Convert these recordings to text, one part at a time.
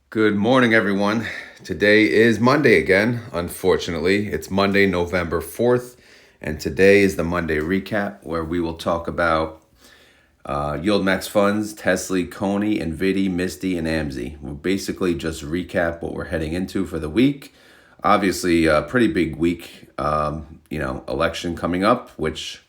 Good morning, everyone. Today is Monday again. Unfortunately, it's Monday, November 4th, and today is the Monday recap where we will talk about YieldMax funds, TSLY, CONY, NVDY, MSTY, and AMZY. We'll basically just recap what we're heading into for the week. Obviously, a pretty big week, election coming up, which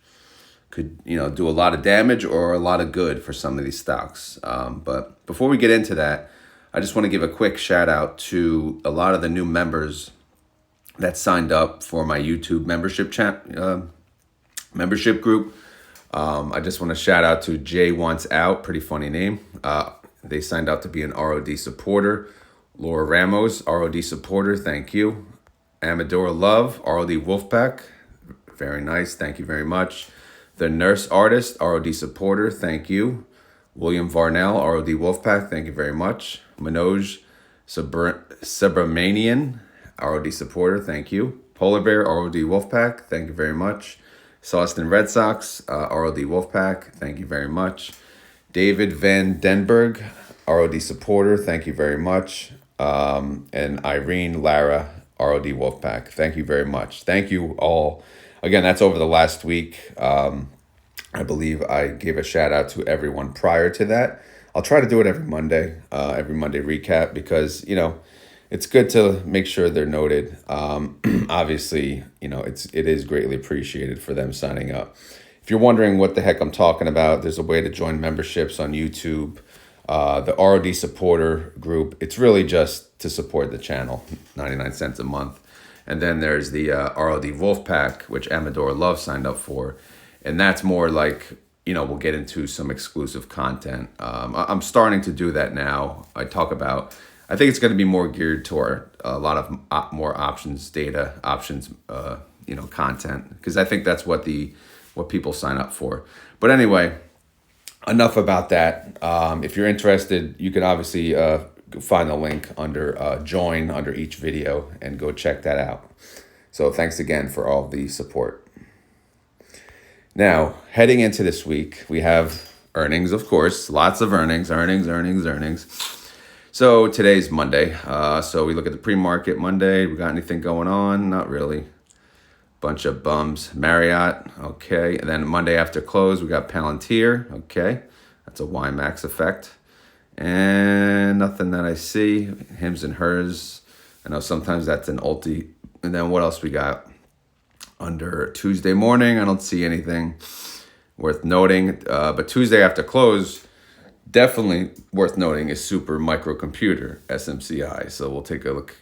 could, do a lot of damage or a lot of good for some of these stocks. But before we get into that, I just want to give a quick shout out to a lot of the new members that signed up for my YouTube membership group. I just want to shout out to Jay Wants Out, pretty funny name. They signed up to be an ROD supporter. Laura Ramos, ROD supporter, thank you. Amador Love, ROD Wolfpack, very nice, thank you very much. The Nurse Artist, ROD supporter, thank you. William Varnell, ROD Wolfpack, thank you very much. Manoj Subramanian, ROD supporter, thank you. Polar Bear, ROD Wolfpack, thank you very much. Sauston Red Sox, ROD Wolfpack, thank you very much. David Van Denberg, ROD supporter, thank you very much. And Irene Lara, ROD Wolfpack, thank you very much. Thank you all. Again, that's over the last week. I believe I gave a shout out to everyone prior to that. I'll try to do it every Monday recap, because, it's good to make sure they're noted. Obviously, it is greatly appreciated for them signing up. If you're wondering what the heck I'm talking about, there's a way to join memberships on YouTube. The ROD supporter group, it's really just to support the channel, 99 cents a month. And then there's the ROD Wolfpack, which Amador Love signed up for. And that's more like, we'll get into some exclusive content. I'm starting to do that now. I think it's going to be more geared toward a lot of more options, data options, content, because I think that's what people sign up for. But anyway, enough about that. If you're interested, you can obviously find the link under join under each video and go check that out. So thanks again for all the support. Now, heading into this week, we have earnings, of course, lots of earnings. So today's Monday. So we look at the pre-market Monday. We got anything going on? Not really. Bunch of bums. Marriott, okay. And then Monday after close, we got Palantir, okay. That's a YieldMax effect. And nothing that I see. Hims and hers. I know sometimes that's an ulti. And then what else we got? Under Tuesday morning, I don't see anything worth noting. But Tuesday after close, definitely worth noting is Super Microcomputer, SMCI. So we'll take a look,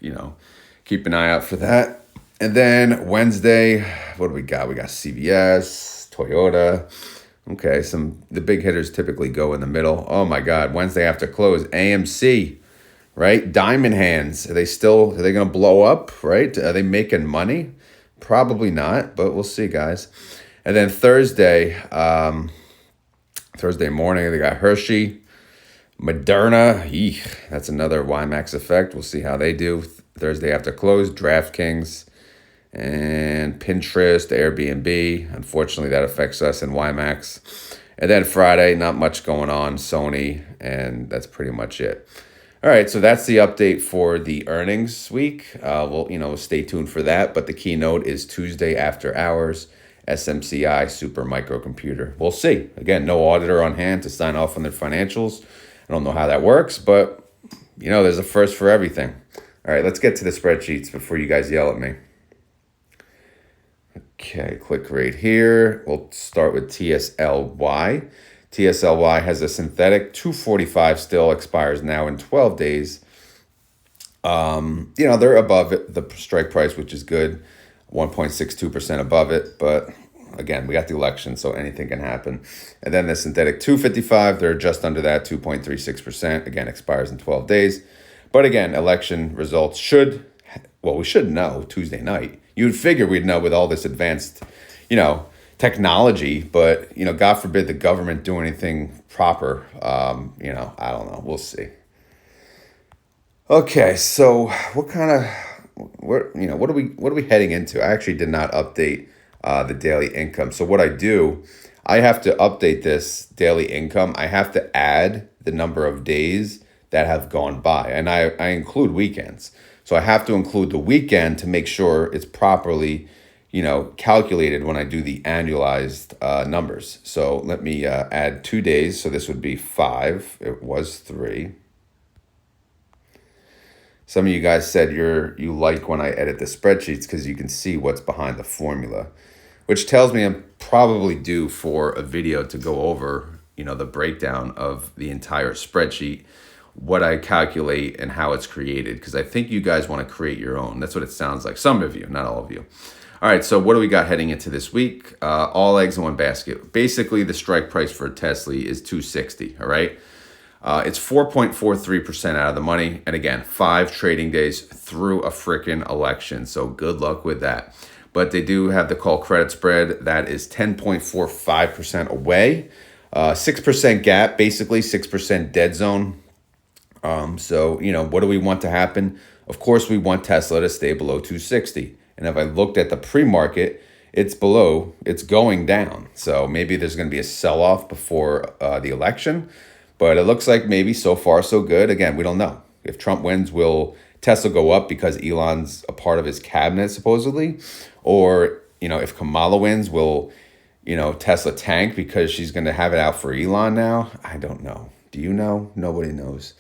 keep an eye out for that. And then Wednesday, what do we got? We got CVS, Toyota. Okay, the big hitters typically go in the middle. Oh my God, Wednesday after close, AMC, right? Diamond Hands. Are they going to blow up, right? Are they making money? Probably not, but we'll see, guys. And then Thursday morning, they got Hershey, Moderna. That's another YieldMax effect. We'll see how they do. Thursday after close, DraftKings and Pinterest, Airbnb. Unfortunately, that affects us in YieldMax. And then Friday, not much going on, Sony, and that's pretty much it. All right, so that's the update for the earnings week. We'll stay tuned for that. But the keynote is Tuesday after hours, SMCI, Super Microcomputer. We'll see. Again, no auditor on hand to sign off on their financials. I don't know how that works, but, there's a first for everything. All right, let's get to the spreadsheets before you guys yell at me. Okay, click right here. We'll start with TSLY. TSLY has a synthetic 245 still, expires now in 12 days. They're above it, the strike price, which is good, 1.62% above it. But again, we got the election, so anything can happen. And then the synthetic 255, they're just under that, 2.36%. Again, expires in 12 days. But again, election results we should know Tuesday night. You'd figure we'd know with all this advanced, technology, but, God forbid the government do anything proper. I don't know. We'll see. Okay, so what are we heading into? I actually did not update the daily income. So what I do, I have to update this daily income. I have to add the number of days that have gone by. And I include weekends. So I have to include the weekend to make sure it's properly, calculated when I do the annualized numbers. So let me add 2 days. So this would be 5. It was 3. Some of you guys said you like when I edit the spreadsheets because you can see what's behind the formula, which tells me I'm probably due for a video to go over, the breakdown of the entire spreadsheet, what I calculate and how it's created, because I think you guys want to create your own. That's what it sounds like. Some of you, not all of you. All right, so what do we got heading into this week? All eggs in one basket. Basically, the strike price for TSLY is 260, all right? It's 4.43% out of the money. And again, 5 trading days through a freaking election. So good luck with that. But they do have the call credit spread. That is 10.45% away. 6% gap, basically 6% dead zone. So, what do we want to happen? Of course, we want Tesla to stay below 260. And if I looked at the pre-market, it's going down. So maybe there's going to be a sell-off before the election. But it looks like maybe so far so good. Again, we don't know. If Trump wins, will Tesla go up because Elon's a part of his cabinet, supposedly? Or, if Kamala wins, will, Tesla tank because she's going to have it out for Elon now? I don't know. Do you know? Nobody knows.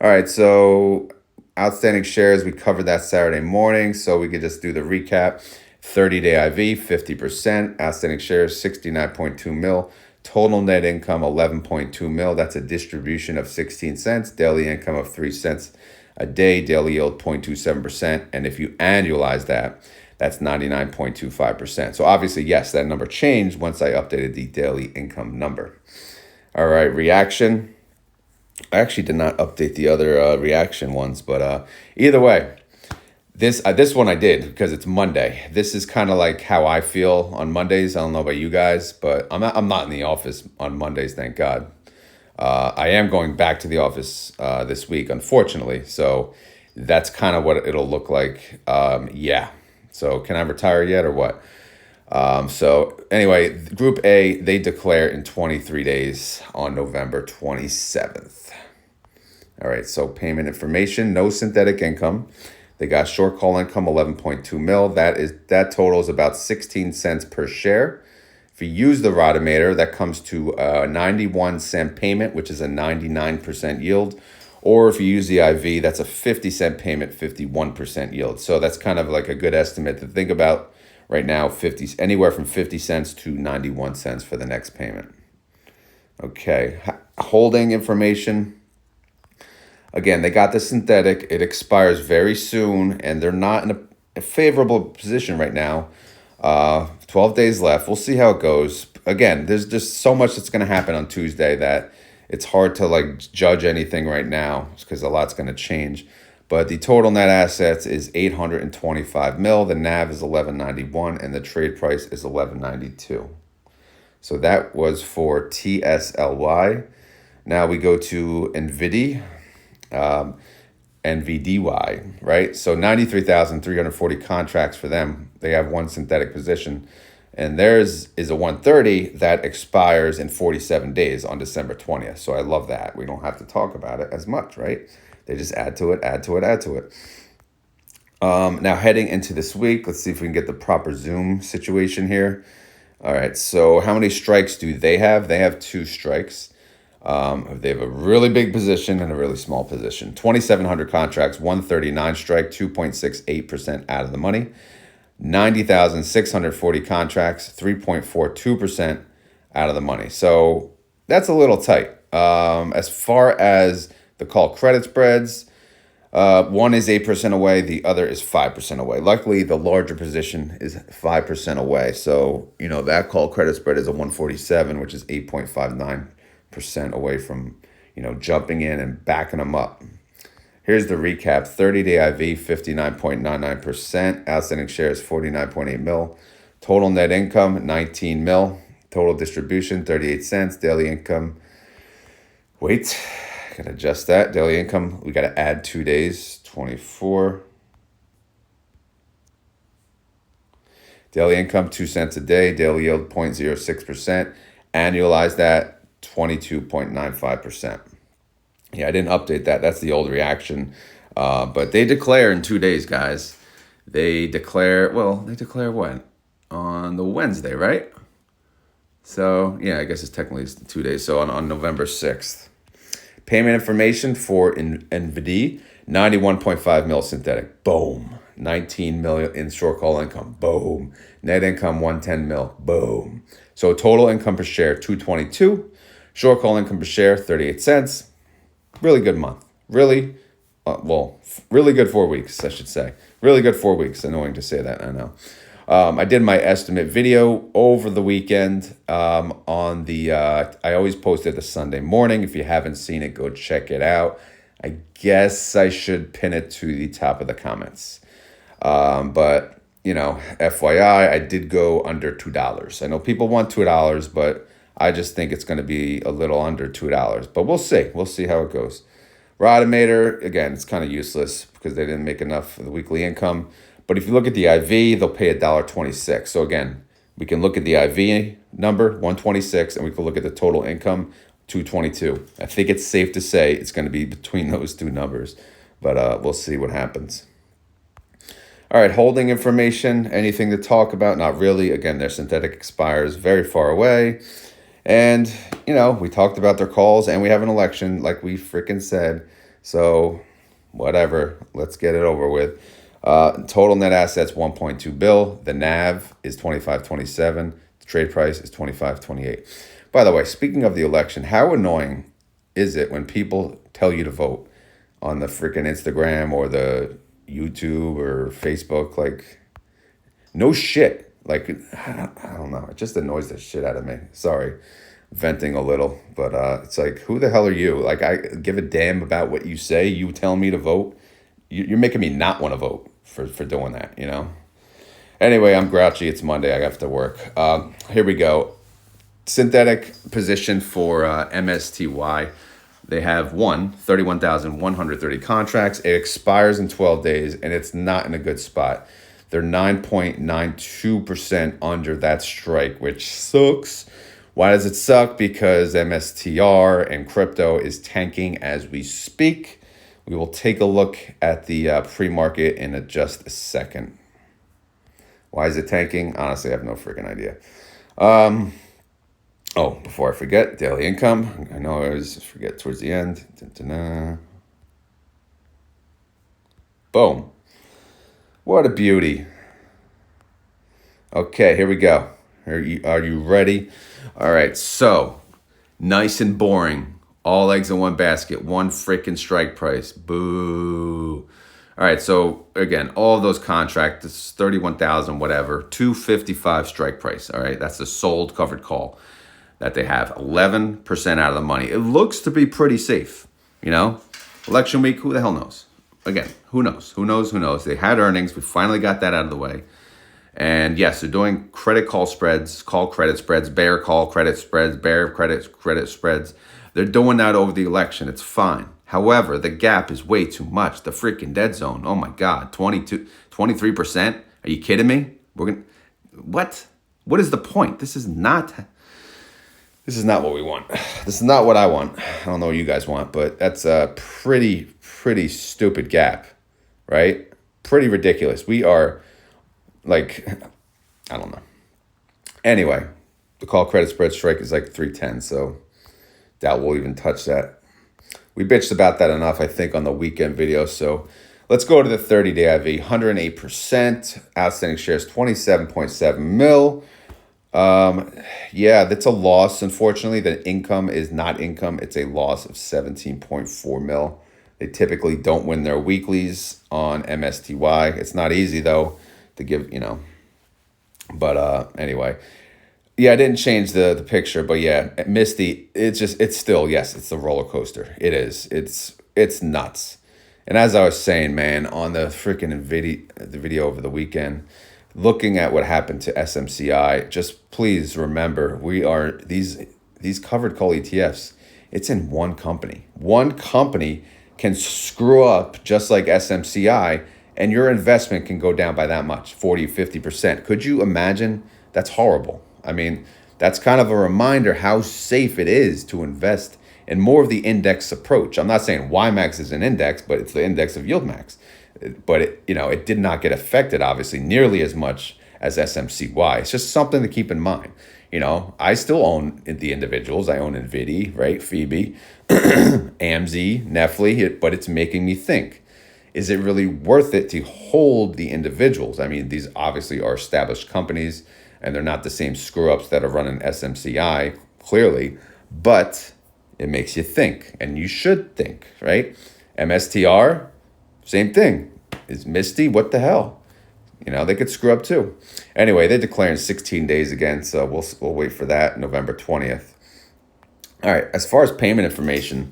All right, so outstanding shares, we covered that Saturday morning, so we could just do the recap. 30-day IV, 50%. Outstanding shares, 69.2 mil. Total net income, 11.2 mil. That's a distribution of 16 cents. Daily income of 3 cents a day. Daily yield, 0.27%. And if you annualize that, that's 99.25%. So obviously, yes, that number changed once I updated the daily income number. All right, reaction. I actually did not update the other reaction ones, but either way, this one I did because it's Monday. This is kind of like how I feel on Mondays. I don't know about you guys, but I'm not in the office on Mondays, thank God. I am going back to the office this week, unfortunately. So that's kind of what it'll look like. Yeah. So can I retire yet or what? So anyway, Group A, they declare in 23 days on November 27th. All right, so payment information, no synthetic income. They got short call income, 11.2 mil. That totals about 16 cents per share. If you use the Rotometer, that comes to a 91 cent payment, which is a 99% yield. Or if you use the IV, that's a 50 cent payment, 51% yield. So that's kind of like a good estimate to think about right now, anywhere from 50 cents to 91 cents for the next payment. Okay, holding information. Again, they got the synthetic. It expires very soon, and they're not in a favorable position right now. 12 days left. We'll see how it goes. Again, there's just so much that's going to happen on Tuesday that it's hard to judge anything right now because a lot's going to change. But the total net assets is 825 mil. The NAV is 1191, and the trade price is 1192. So that was for TSLY. Now we go to NVDY. NVDY, right? So 93,340 contracts for them. They have one synthetic position, and theirs is a 130 that expires in 47 days on December 20th. So I love that. We don't have to talk about it as much, right? They just add to it, add to it, add to it. Now heading into this week, let's see if we can get the proper Zoom situation here. All right, so how many strikes do they have? They have 2 strikes. They have a really big position and a really small position. 2,700 contracts, 139 strike, 2.68% out of the money. 90,640 contracts, 3.42% out of the money. So that's a little tight. As far as the call credit spreads, one is 8% away, the other is 5% away. Luckily, the larger position is 5% away. So, that call credit spread is a 147, which is 8.59% away from, jumping in and backing them up. Here's the recap. 30-day IV, 59.99%. Outstanding shares, 49.8 mil. Total net income, 19 mil. Total distribution, 38 cents. Daily income, wait, got to adjust that. Daily income, we got to add 2 days, 24. Daily income, 2 cents a day. Daily yield, 0.06%. Annualize that, 22.95%. Yeah, I didn't update that. That's the old reaction. But they declare in 2 days, guys. They declare when? On the Wednesday, right? So, yeah, I guess it's technically 2 days. So on November 6th. Payment information for NVDY, 91.5 mil synthetic. Boom. 19 million in short call income. Boom. Net income, 110 mil. Boom. So total income per share, 222. Short call income per share, 38 cents. Really good month. Really, really good 4 weeks, I should say. Really good 4 weeks. Annoying to say that, I know. I did my estimate video over the weekend on the, I always post it the Sunday morning. If you haven't seen it, go check it out. I guess I should pin it to the top of the comments. But, FYI, I did go under $2. I know people want $2, but I just think it's going to be a little under $2. But we'll see. We'll see how it goes. Rodimator, again, it's kind of useless because they didn't make enough for the weekly income. But if you look at the IV, they'll pay $1.26. So again, we can look at the IV number, 126, and we can look at the total income, 222. I think it's safe to say it's going to be between those two numbers, but we'll see what happens. All right, holding information, anything to talk about? Not really. Again, their synthetic expires very far away. And, we talked about their calls, and we have an election, like we freaking said. So, whatever, let's get it over with. Total net assets, 1.2 bill. The NAV is 25.27. The trade price is 25.28. By the way, speaking of the election, how annoying is it when people tell you to vote on the freaking Instagram or the YouTube or Facebook? Like, no shit. Like, I don't know. It just annoys the shit out of me. Sorry, venting a little. But it's like, who the hell are you? Like, I give a damn about what you say. You tell me to vote. You're making me not want to vote for doing that, Anyway, I'm grouchy. It's Monday. I have to work. Here we go. Synthetic position for MSTY. They have 31,130 contracts. It expires in 12 days, and it's not in a good spot. They're 9.92% under that strike, which sucks. Why does it suck? Because MSTR and crypto is tanking as we speak. We will take a look at the pre-market in just a second. Why is it tanking? Honestly, I have no freaking idea. Before I forget, daily income. I know I always forget towards the end. Boom. What a beauty. Okay, here we go. Are you ready? All right, so nice and boring. All eggs in one basket. One freaking strike price. Boo. All right, so again, all of those contracts, 31,000, whatever, 255 strike price. All right, that's the sold covered call that they have. 11% out of the money. It looks to be pretty safe, Election week, who the hell knows? Again, who knows? Who knows? They had earnings. We finally got that out of the way. And yes, they're doing credit call spreads, call credit spreads, bear call credit spreads, bear credit spreads. They're doing that over the election. It's fine. However, the gap is way too much. The freaking dead zone. Oh my God, 23%? Are you kidding me? What? What is the point? This is not what we want. This is not what I want. I don't know what you guys want, but that's a pretty stupid gap, right? Pretty ridiculous. We are like, I don't know. Anyway, the call credit spread strike is like 310, so doubt we'll even touch that. We bitched about that enough, I think, on the weekend video. So let's go to the 30-day IV. 108%. Outstanding shares, 27.7 mil. Yeah, that's a loss. Unfortunately, the income is not income. It's a loss of 17.4 mil. They typically don't win their weeklies on MSTY. It's not easy, though, to give, But anyway, yeah, I didn't change the picture, but yeah, Misty, it's still, yes, it's the roller coaster. It is. It's nuts. And as I was saying, man, on the freaking the video over the weekend, looking at what happened to SMCI, just please remember, we are these covered call ETFs. It's in one company. One company can screw up just like SMCI, and your investment can go down by that much, 40, 50%. Could you imagine? That's horrible. I mean, that's kind of a reminder how safe it is to invest and more of the index approach. I'm not saying YMAX is an index, but it's the index of YieldMax. But it did not get affected, obviously, nearly as much as SMCY. It's just something to keep in mind. I still own the individuals. I own NVDY, right? Phoebe, AMZY, NFLY, but it's making me think, is it really worth it to hold the individuals? I mean, these obviously are established companies, and they're not the same screw-ups that are running SMCI, clearly, but it makes you think, and you should think, right? MSTR, same thing. Is MSTY, what the hell? They could screw up too. Anyway, they declare in 16 days again, so we'll wait for that, November 20th. All right, as far as payment information,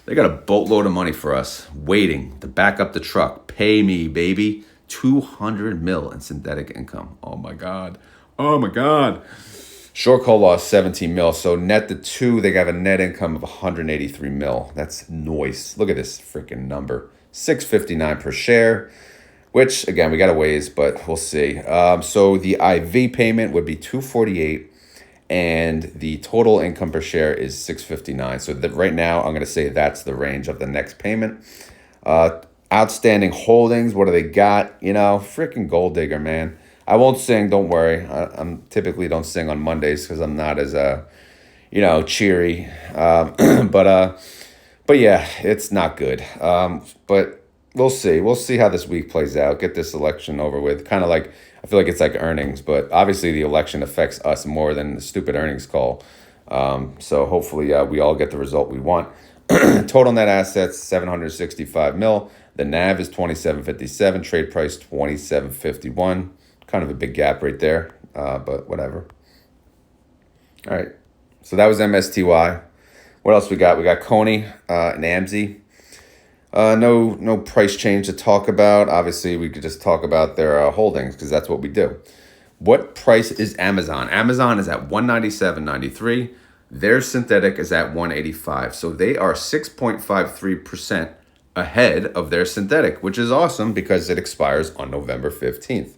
they got a boatload of money for us waiting to back up the truck. Pay me, baby. 200 mil in synthetic income. Oh my God. Short call loss 17 mil. So net the two, they got a net income of 183 mil. That's nice. Look at this freaking number. 659 per share, which again, we got a ways, but we'll see. So the IV payment would be 248, and the total income per share is 659. So right now, I'm going to say that's the range of the next payment. Outstanding holdings, what do they got? Freaking gold digger, man. I won't sing, don't worry. I'm typically don't sing on Mondays because I'm not as cheery. But yeah, it's not good. But we'll see. We'll see how this week plays out. Get this election over with. Kind of like, I feel like it's like earnings, but obviously the election affects us more than the stupid earnings call. So hopefully we all get the result we want. Total net assets, 765 mil. The NAV is 27.57. Trade price, 27.51. Kind of a big gap right there, but whatever. All right. So that was MSTY. What else we got? We got CONY and AMZY. No price change to talk about. Obviously, we could just talk about their holdings because that's what we do. What price is Amazon? Amazon is at 197.93. Their synthetic is at 185. So they are 6.53% ahead of their synthetic, which is awesome because it expires on November 15th.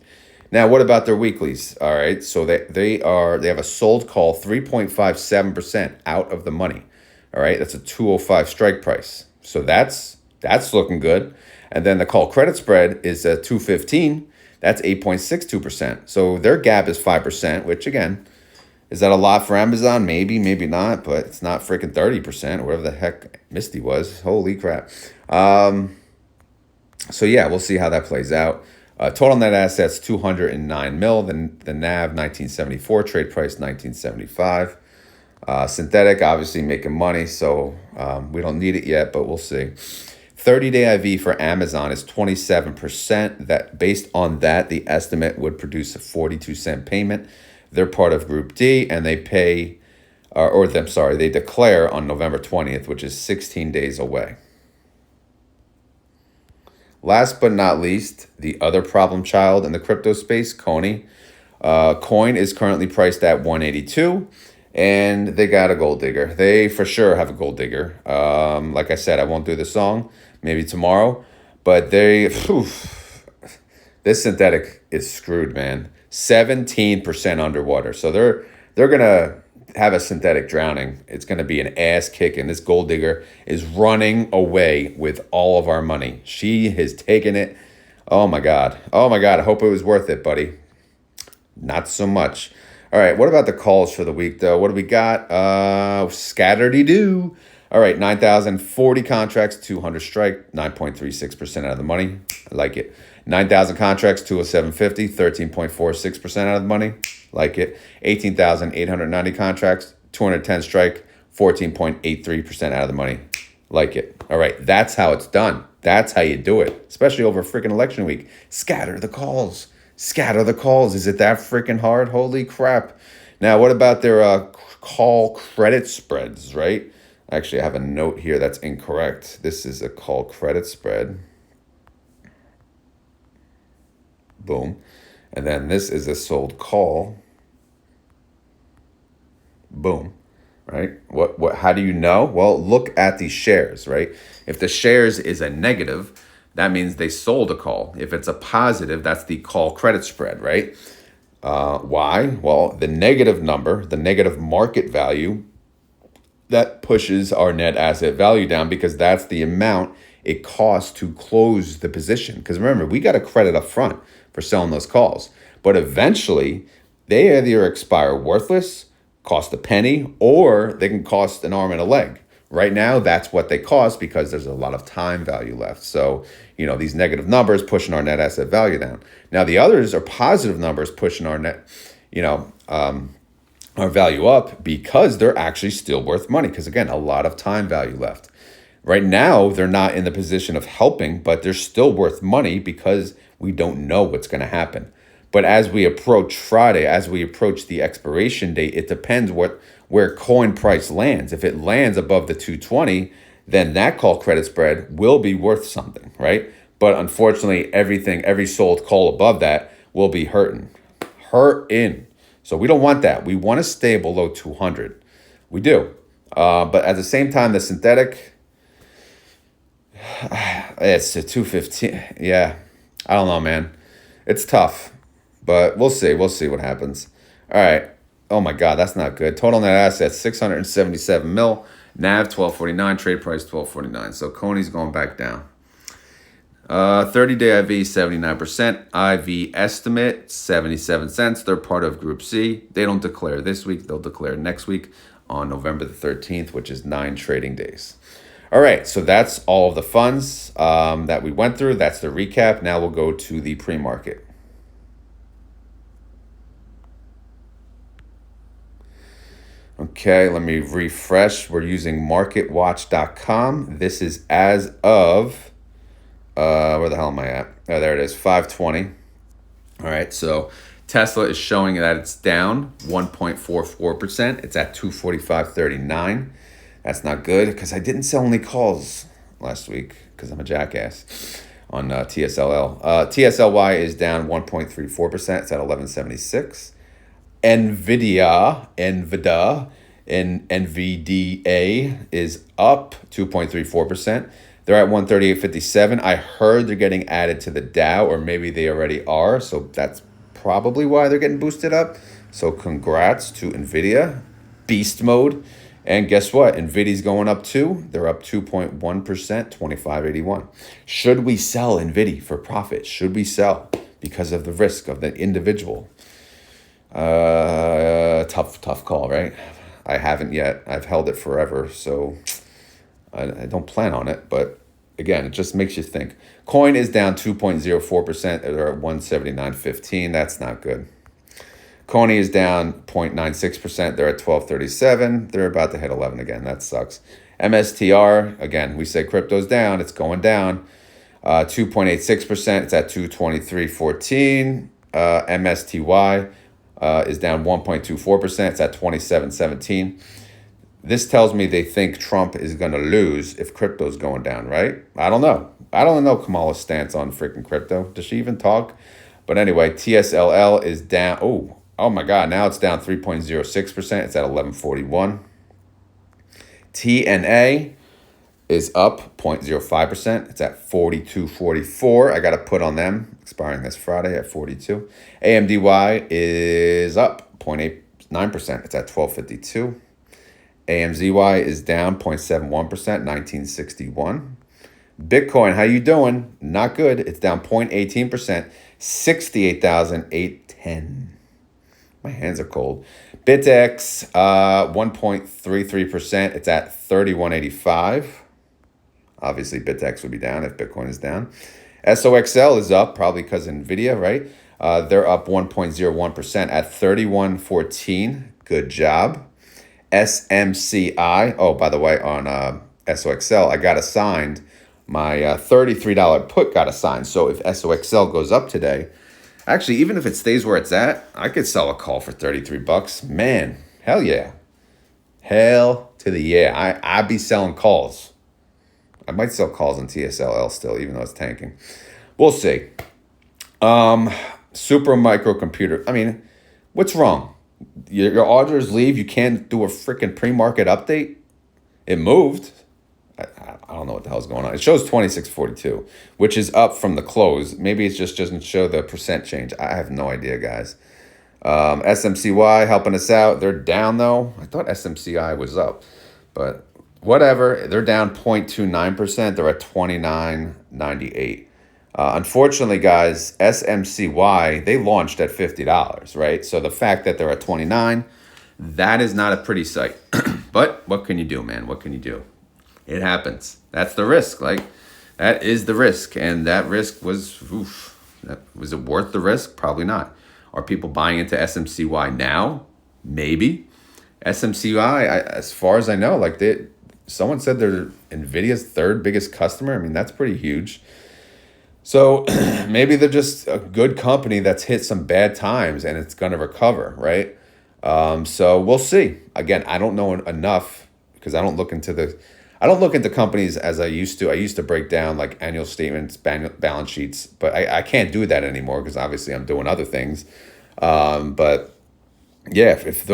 Now, what about their weeklies? All right, so they have a sold call 3.57% out of the money. All right, that's a 205 strike price. So that's looking good. And then the call credit spread is a 215. That's 8.62%. So their gap is 5%, which again, is that a lot for Amazon? Maybe, maybe not, but it's not freaking 30%, or whatever the heck MSTY was. Holy crap. So yeah, we'll see how that plays out. Total net assets, 209 mil. The NAV, 1974. Trade price, 1975. Synthetic, obviously making money, so we don't need it yet, but we'll see. 30-day IV for Amazon is 27%. That based on that, the estimate would produce a 42-cent payment. They're part of Group D, and they pay, they declare on November 20th, which is 16 days away. Last but not least, the other problem child in the crypto space, CONY. Coin is currently priced at 182. And they got a gold digger. They for sure have a gold digger. Like I said, I won't do the song. Maybe tomorrow. But this synthetic is screwed, man. 17% underwater. So they're gonna have a synthetic drowning. It's gonna be an ass kick, and this gold digger is running away with all of our money. She has taken it. Oh my God. I hope it was worth it, buddy. Not so much. All right, what about the calls for the week, though? What do we got? Scatter-dee-doo. All right, 9,040 contracts, 200 strike, 9.36% out of the money. I like it. 9,000 contracts, 207.50, 13.46% out of the money. Like it. 18,890 contracts, 210 strike, 14.83% out of the money. Like it. All right, that's how it's done. That's how you do it, especially over a freaking election week. Scatter the calls. Scatter the calls. Is it that freaking hard? Holy crap. Now, what about their call credit spreads, right? Actually, I have a note here that's incorrect. This is a call credit spread. Boom. And then this is a sold call. Boom. Right? What? How do you know? Well, look at the shares, right? If the shares is a negative, that means they sold a call. If it's a positive, that's the call credit spread, right? Why? Well, the negative number, the negative market value, that pushes our net asset value down because that's the amount it costs to close the position. Because remember, we got a credit up front for selling those calls. But eventually, they either expire worthless, cost a penny, or they can cost an arm and a leg. Right now, that's what they cost because there's a lot of time value left. So, these negative numbers pushing our net asset value down. Now, the others are positive numbers pushing our net, our value up because they're actually still worth money. Because again, a lot of time value left. Right now, they're not in the position of helping, but they're still worth money because we don't know what's going to happen. But as we approach Friday, as we approach the expiration date, it depends where coin price lands. If it lands above the 220, then that call credit spread will be worth something, right? But unfortunately, every sold call above that will be hurting. So we don't want that. We want to stay below 200. We do. But at the same time, the synthetic, it's a 215. Yeah, I don't know, man. It's tough, but we'll see. We'll see what happens. All right. Oh my God, that's not good. Total net assets 677 mil. NAV 1249. Trade price 1249. So CONY's going back down. 30-day IV 79%. IV estimate 77 cents. They're part of Group C. They don't declare this week. They'll declare next week on November the 13th, which is 9 trading days. All right, so that's all of the funds that we went through. That's the recap. Now we'll go to the pre-market. Okay, let me refresh. We're using marketwatch.com. This is as of, where the hell am I at? Oh, there it is, 520. All right, so Tesla is showing that it's down 1.44%. It's at 245.39. That's not good because I didn't sell any calls last week because I'm a jackass on TSLL. TSLY is down 1.34%. It's at 1176. NVDY is up 2.34%. They're at 138.57. I heard they're getting added to the Dow, or maybe they already are. So that's probably why they're getting boosted up. So congrats to NVIDIA. Beast mode. And guess what? NVIDIA's going up too. They're up 2.1%, 25.81. Should we sell NVIDIA for profit? Should we sell because of the risk of the individual? Tough call, right? I haven't yet. I've held it forever, so I don't plan on it. But again, it just makes you think. Coin is down 2.04%. They're at 179.15. That's not good. CONY is down 0.96%. They're at 1237. They're about to hit 11 again. That sucks. MSTR, again, we say crypto's down. It's going down. 2.86%. It's at 223.14. MSTY is down 1.24%. It's at 27.17. This tells me they think Trump is going to lose if crypto's going down, right? I don't know. I don't know Kamala's stance on freaking crypto. Does she even talk? But anyway, TSLL is down. Oh my God, now it's down 3.06%. It's at 1141. TNA is up 0.05%. It's at 42.44. I got to put on them, expiring this Friday at 42. AMZY is up 0.89%. It's at 1252. AMZY is down 0.71%, 1961. Bitcoin, how you doing? Not good. It's down 0.18%, 68,810. My hands are cold. BitX, 1.33%. It's at 31.85. Obviously, BitX would be down if Bitcoin is down. SOXL is up, probably because of NVIDIA, right? They're up 1.01% at 31.14. Good job. SMCI. Oh, by the way, on SOXL, I got assigned my $33 put got assigned. So if SOXL goes up today, actually, even if it stays where it's at, I could sell a call for $33. Man, hell yeah. Hell to the yeah. I'd be selling calls. I might sell calls on TSLL still, even though it's tanking. We'll see. Super microcomputer. I mean, what's wrong? Your auditors leave. You can't do a freaking pre-market update. It moved. I don't know what the hell's going on. It shows 26.42, which is up from the close. Maybe it just doesn't show the percent change. I have no idea, guys. SMCY helping us out. They're down, though. I thought SMCI was up, but whatever. They're down 0.29%. They're at 29.98. Unfortunately, guys, SMCY, they launched at $50, right? So the fact that they're at 29, that is not a pretty sight. But what can you do, man? What can you do? It happens. That's the risk. Like, that is the risk. And that risk was, was it worth the risk? Probably not. Are people buying into SMCY now? Maybe. SMCY, as far as I know, like someone said they're NVIDIA's third biggest customer. I mean, that's pretty huge. So maybe they're just a good company that's hit some bad times and it's going to recover, right? So we'll see. Again, I don't know enough because I don't look into companies as I used to. I used to break down like annual statements, balance sheets, but I can't do that anymore because obviously I'm doing other things. But yeah, for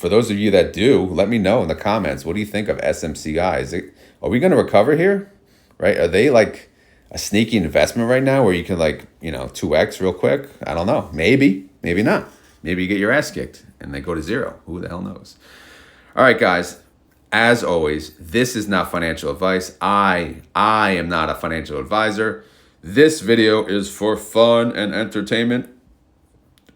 those of you that do, let me know in the comments. What do you think of SMCI? Are we going to recover here? Right? Are they like a sneaky investment right now where you can 2x real quick? I don't know. Maybe not. Maybe you get your ass kicked and they go to zero. Who the hell knows? All right, guys. As always, this is not financial advice. I am not a financial advisor. This video is for fun and entertainment.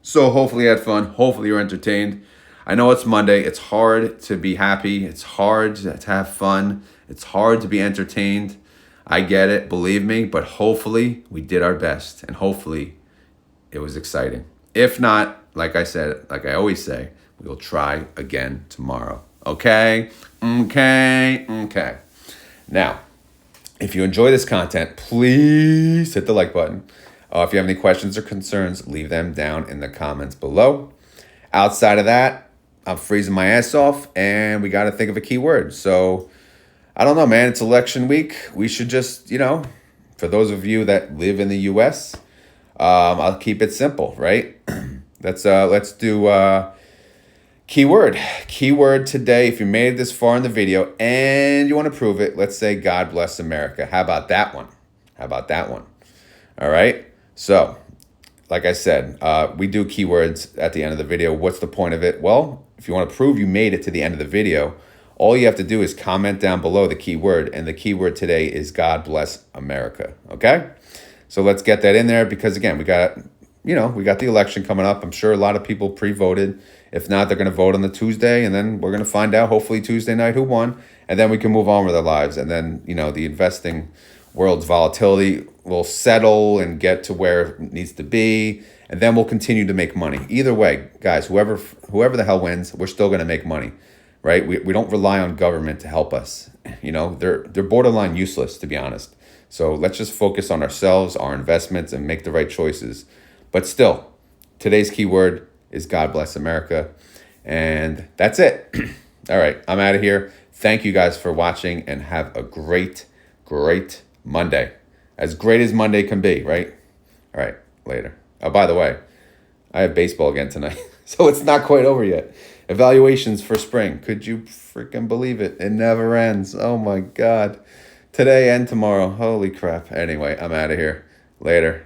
So hopefully you had fun. Hopefully you're entertained. I know it's Monday. It's hard to be happy. It's hard to have fun. It's hard to be entertained. I get it, believe me, but hopefully we did our best and hopefully it was exciting. If not, like I said, like I always say, we will try again tomorrow. Okay? Okay. Now, if you enjoy this content, please hit the like button. If you have any questions or concerns, leave them down in the comments below. Outside of that, I'm freezing my ass off and we got to think of a keyword. So I don't know, man. It's election week. We should just, for those of you that live in the U.S., I'll keep it simple, right? Let's do keyword. Keyword today. If you made it this far in the video and you want to prove it, let's say God bless America. How about that one? All right. So, like I said, we do keywords at the end of the video. What's the point of it? Well, if you want to prove you made it to the end of the video, all you have to do is comment down below the keyword, and the keyword today is God bless America, okay? So let's get that in there because, again, we got the election coming up. I'm sure a lot of people pre-voted. If not, they're going to vote on the Tuesday, and then we're going to find out, hopefully Tuesday night, who won, and then we can move on with our lives. And then, the investing world's volatility will settle and get to where it needs to be, and then we'll continue to make money. Either way, guys, whoever the hell wins, we're still going to make money. Right? We don't rely on government to help us. They're borderline useless, to be honest. So let's just focus on ourselves, our investments, and make the right choices. But still, today's keyword is God bless America. And that's it. All right, I'm out of here. Thank you guys for watching and have a great, great Monday. As great as Monday can be, right? All right, later. Oh, by the way, I have baseball again tonight. So it's not quite over yet. Evaluations for spring. Could you freaking believe it? It never ends. Oh my God. Today and tomorrow. Holy crap. Anyway, I'm out of here. Later.